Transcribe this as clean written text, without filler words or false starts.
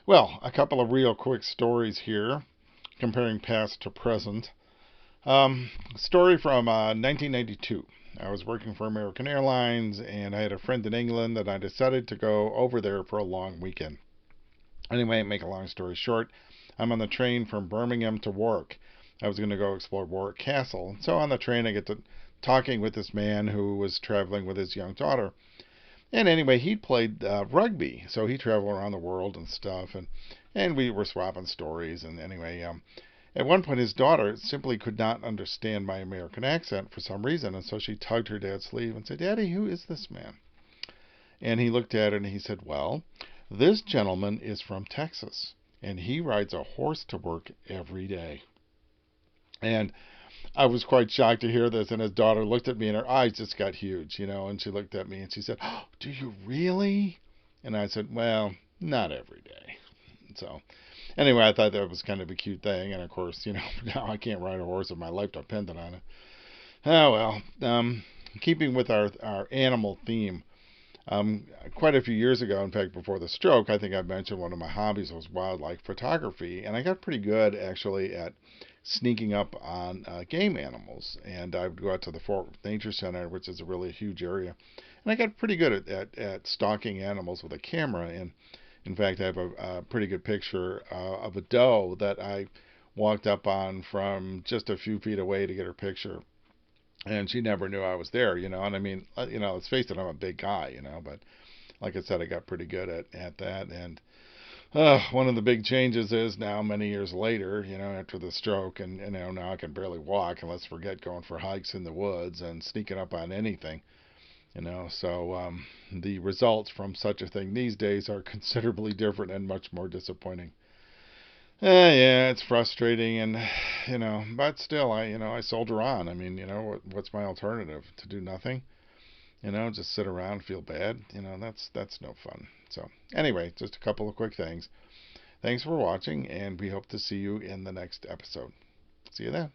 Well, a couple of real quick stories here, comparing past to present. Story from 1992. I was working for American Airlines, and I had a friend in England, and I decided to go over there for a long weekend. Anyway, make a long story short, I'm on the train from Birmingham to Warwick. I was going to go explore Warwick Castle. So on the train, I get to talking with this man who was traveling with his young daughter. And anyway, he played rugby, so he traveled around the world and stuff, and we were swapping stories. And anyway, at one point, his daughter simply could not understand my American accent for some reason, and so she tugged her dad's sleeve and said, "Daddy, who is this man?" And he looked at her and he said, "Well, this gentleman is from Texas, and he rides a horse to work every day." And I was quite shocked to hear this, and his daughter looked at me, and her eyes just got huge, and she looked at me and she said, "Oh, do you really?" And I said, "Well, not every day." So, anyway, I thought that was kind of a cute thing, and of course, now I can't ride a horse if my life depended on it. Oh well. Keeping with our animal theme, quite a few years ago, in fact, before the stroke, I think I mentioned one of my hobbies was wildlife photography, and I got pretty good actually at sneaking up on game animals. And I would go out to the Fort Worth Nature Center, which is a really huge area, and I got pretty good at stalking animals with a camera. And in fact, I have a pretty good picture of a doe that I walked up on from just a few feet away to get her picture, and she never knew I was there. And I mean, let's face it, I'm a big guy. But like I said, I got pretty good at that. And one of the big changes is now, many years later, after the stroke, and now I can barely walk, and let's forget going for hikes in the woods and sneaking up on anything. So the results from such a thing these days are considerably different and much more disappointing. Yeah, it's frustrating, and but still, I soldier on. I mean, what's my alternative? To do nothing? Just sit around, feel bad. That's no fun. So anyway, just a couple of quick things. Thanks for watching, and we hope to see you in the next episode. See you then.